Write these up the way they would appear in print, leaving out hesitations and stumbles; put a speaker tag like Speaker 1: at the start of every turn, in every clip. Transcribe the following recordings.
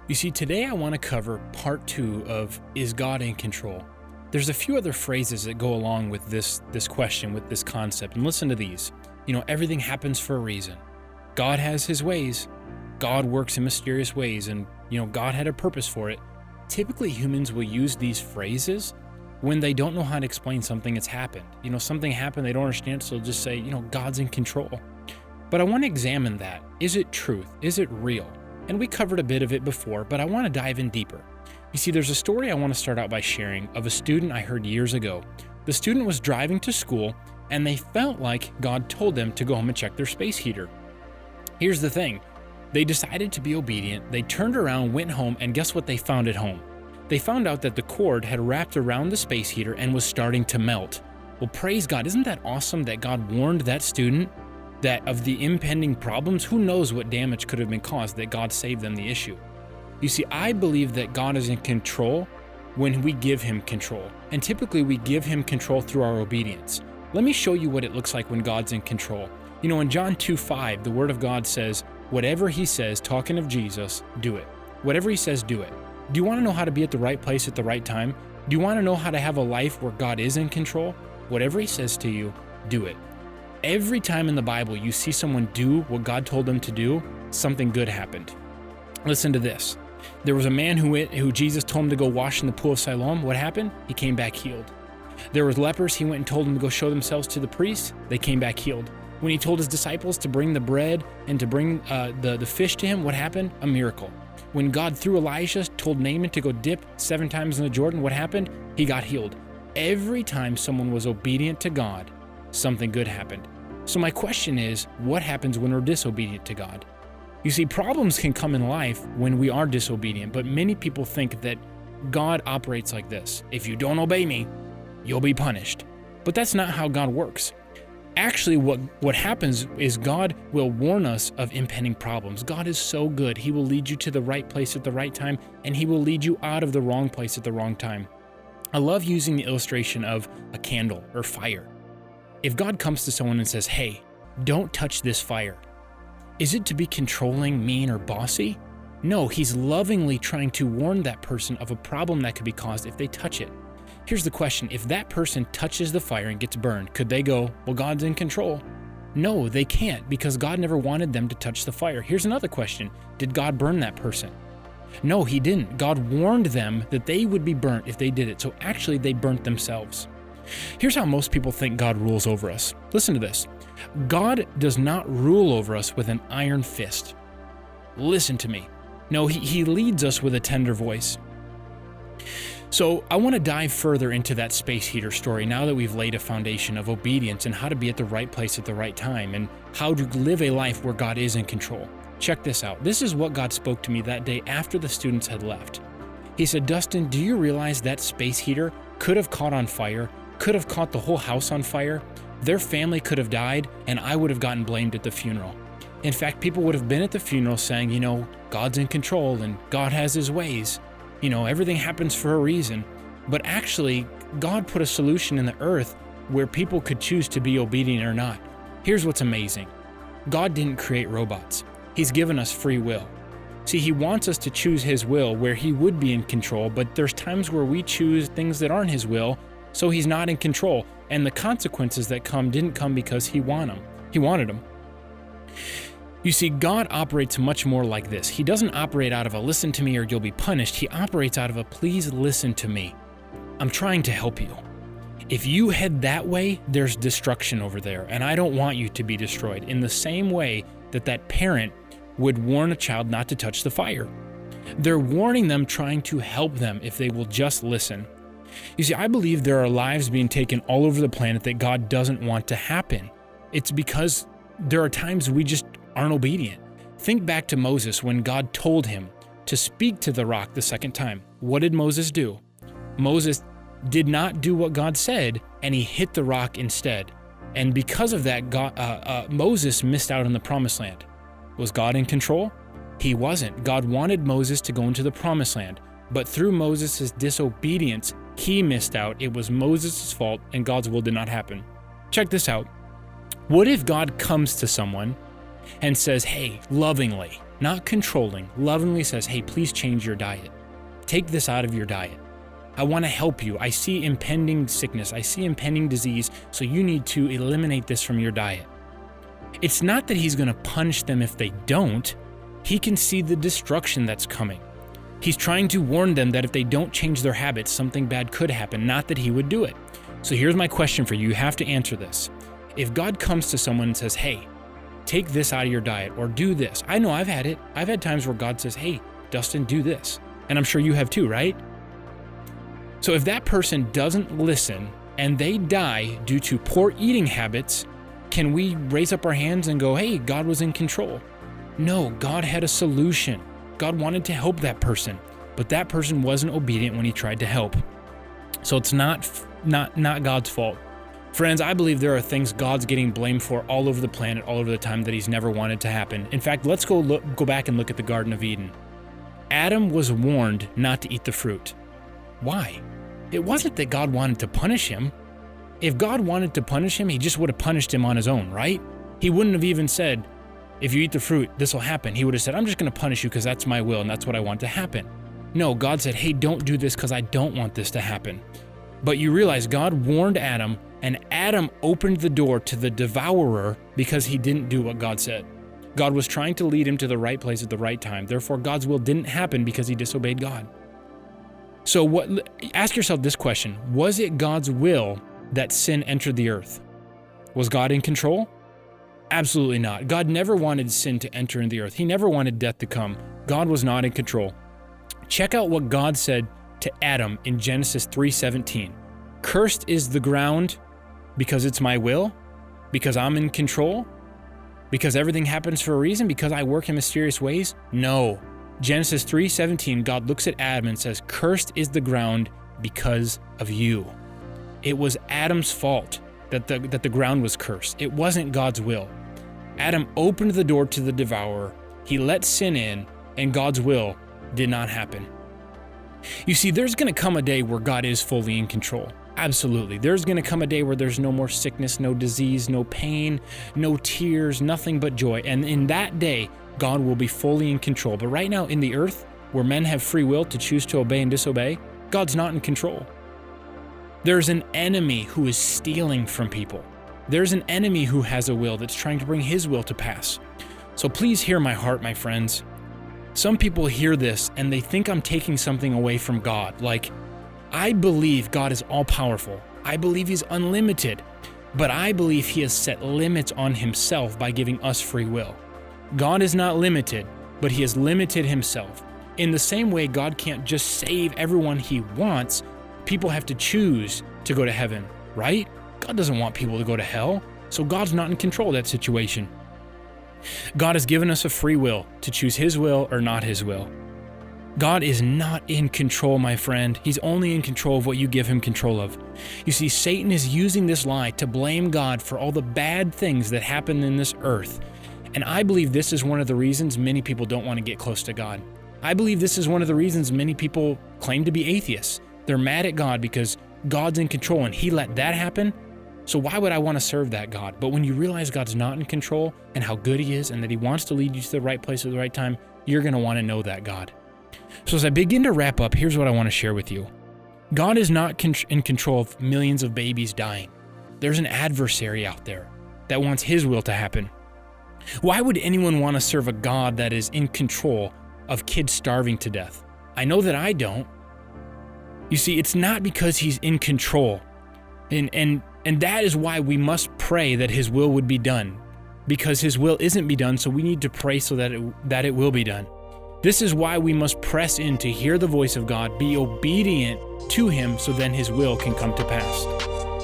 Speaker 1: You see, today I want to cover part 2 of Is God in Control? There's a few other phrases that go along with this question, with this concept, and listen to these. Everything happens for a reason. God has his ways. God works in mysterious ways, and, God had a purpose for it. Typically, humans will use these phrases when they don't know how to explain something that's happened. Something happened, they don't understand, so they'll just say, God's in control. But I want to examine that. Is it truth? Is it real? And we covered a bit of it before, but I want to dive in deeper. You see, there's a story I want to start out by sharing of a student I heard years ago. The student was driving to school, and they felt like God told them to go home and check their space heater. Here's the thing. They decided to be obedient. They turned around, went home, and guess what they found at home? They found out that the cord had wrapped around the space heater and was starting to melt. Well, praise God. Isn't that awesome that God warned that student that of the impending problems? Who knows what damage could have been caused, that God saved them the issue. You see, I believe that God is in control when we give him control. And typically we give him control through our obedience. Let me show you what it looks like when God's in control. In John 2:5, the word of God says, whatever he says, talking of Jesus, do it. Whatever he says, do it. Do you want to know how to be at the right place at the right time? Do you want to know how to have a life where God is in control? Whatever he says to you, do it. Every time in the Bible you see someone do what God told them to do, something good happened. Listen to this. There was a man who Jesus told him to go wash in the pool of Siloam. What happened? He came back healed. There was lepers. He went and told them to go show themselves to the priest. They came back healed. When he told his disciples to bring the bread and to bring the fish to him, what happened? A miracle. When God, through Elijah, told Naaman to go dip 7 times in the Jordan, what happened? He got healed. Every time someone was obedient to God, something good happened. So my question is, what happens when we're disobedient to God? You see, problems can come in life when we are disobedient, but many people think that God operates like this. If you don't obey me, you'll be punished. But that's not how God works. Actually, what happens is God will warn us of impending problems. God is so good. He will lead you to the right place at the right time, and he will lead you out of the wrong place at the wrong time. I love using the illustration of a candle or fire. If God comes to someone and says, hey, don't touch this fire, is it to be controlling, mean, or bossy? No, he's lovingly trying to warn that person of a problem that could be caused if they touch it. Here's the question. If that person touches the fire and gets burned, could they go, well, God's in control? No, they can't, because God never wanted them to touch the fire. Here's another question. Did God burn that person? No, he didn't. God warned them that they would be burnt if they did it. So actually, they burnt themselves. Here's how most people think God rules over us. Listen to this. God does not rule over us with an iron fist. Listen to me. No, he leads us with a tender voice. So I want to dive further into that space heater story now that we've laid a foundation of obedience and how to be at the right place at the right time and how to live a life where God is in control. Check this out. This is what God spoke to me that day after the students had left. He said, Dustin, do you realize that space heater could have caught on fire, could have caught the whole house on fire? Their family could have died, and I would have gotten blamed at the funeral. In fact, people would have been at the funeral saying, God's in control and God has his ways. Everything happens for a reason. But actually, God put a solution in the earth where people could choose to be obedient or not. Here's what's amazing. God didn't create robots. He's given us free will. See, he wants us to choose his will where he would be in control, but there's times where we choose things that aren't his will, so he's not in control. And the consequences that come didn't come because he wanted them. You see, God operates much more like this. He doesn't operate out of a listen to me or you'll be punished. He operates out of a please listen to me. I'm trying to help you. If you head that way, there's destruction over there, and I don't want you to be destroyed. In the same way that parent would warn a child not to touch the fire. They're warning them, trying to help them if they will just listen. You see, I believe there are lives being taken all over the planet that God doesn't want to happen. It's because there are times we just aren't obedient. Think back to Moses when God told him to speak to the rock the second time. What did Moses do? Moses did not do what God said, and he hit the rock instead. And because of that, Moses missed out on the promised land. Was God in control? He wasn't. God wanted Moses to go into the promised land, but through Moses' disobedience, he missed out. It was Moses' fault, and God's will did not happen. Check this out. What if God comes to someone and says, hey, lovingly, not controlling, lovingly says, hey, please change your diet. Take this out of your diet. I want to help you. I see impending sickness. I see impending disease, so you need to eliminate this from your diet. It's not that he's going to punish them if they don't. He can see the destruction that's coming. He's trying to warn them that if they don't change their habits, something bad could happen, not that he would do it. So here's my question for you. You have to answer this. If God comes to someone and says, hey, take this out of your diet or do this. I know I've had it. I've had times where God says, hey, Dustin, do this. And I'm sure you have too, right? So if that person doesn't listen and they die due to poor eating habits, can we raise up our hands and go, hey, God was in control? No, God had a solution. God wanted to help that person, but that person wasn't obedient when he tried to help. So it's not God's fault. Friends, I believe there are things God's getting blamed for all over the planet, all over the time that he's never wanted to happen. In fact, let's go back and look at the Garden of Eden. Adam was warned not to eat the fruit. Why? It wasn't that God wanted to punish him. If God wanted to punish him, he just would have punished him on his own, right? He wouldn't have even said, if you eat the fruit, this will happen. He would have said, I'm just going to punish you because that's my will and that's what I want to happen. No, God said, hey, don't do this because I don't want this to happen. But you realize God warned Adam, and Adam opened the door to the devourer because he didn't do what God said. God was trying to lead him to the right place at the right time. Therefore, God's will didn't happen because he disobeyed God. So ask yourself this question. Was it God's will that sin entered the earth? Was God in control? Absolutely not. God never wanted sin to enter into the earth. He never wanted death to come. God was not in control. Check out what God said to Adam in Genesis 3:17. Cursed is the ground because it's my will, because I'm in control, because everything happens for a reason, because I work in mysterious ways? No. Genesis 3:17, God looks at Adam and says, cursed is the ground because of you. It was Adam's fault that the ground was cursed. It wasn't God's will. Adam opened the door to the devourer. He let sin in, and God's will did not happen. You see, there's going to come a day where God is fully in control. Absolutely. There's going to come a day where there's no more sickness, no disease, no pain, no tears, nothing but joy. And in that day, God will be fully in control. But right now in the earth, where men have free will to choose to obey and disobey, God's not in control. There's an enemy who is stealing from people. There's an enemy who has a will that's trying to bring his will to pass. So please hear my heart, my friends. Some people hear this and they think I'm taking something away from God. Like, I believe God is all-powerful. I believe he's unlimited. But I believe he has set limits on himself by giving us free will. God is not limited, but he has limited himself. In the same way, God can't just save everyone he wants. People have to choose to go to heaven, right? God doesn't want people to go to hell, so God's not in control of that situation. God has given us a free will to choose his will or not his will. God is not in control, my friend. He's only in control of what you give him control of. You see, Satan is using this lie to blame God for all the bad things that happen in this earth. And I believe this is one of the reasons many people don't want to get close to God. I believe this is one of the reasons many people claim to be atheists. They're mad at God because God's in control and he let that happen. So why would I want to serve that God? But when you realize God's not in control and how good he is and that he wants to lead you to the right place at the right time, you're going to want to know that God. So as I begin to wrap up, here's what I want to share with you. God is not in control of millions of babies dying. There's an adversary out there that wants his will to happen. Why would anyone want to serve a God that is in control of kids starving to death? I know that I don't. You see, it's not because he's in control. And that is why we must pray that his will would be done. Because his will isn't be done, so we need to pray so that it will be done. This is why we must press in to hear the voice of God, be obedient to him, so then his will can come to pass.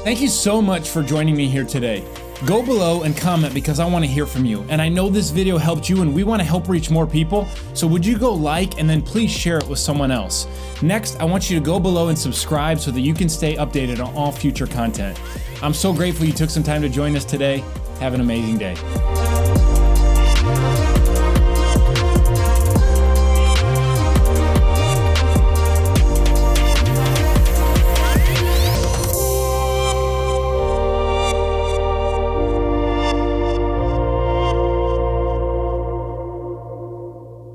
Speaker 2: Thank you so much for joining me here today. Go below and comment because I want to hear from you. And I know this video helped you and we want to help reach more people. So would you go like and then please share it with someone else. Next, I want you to go below and subscribe so that you can stay updated on all future content. I'm so grateful you took some time to join us today. Have an amazing day.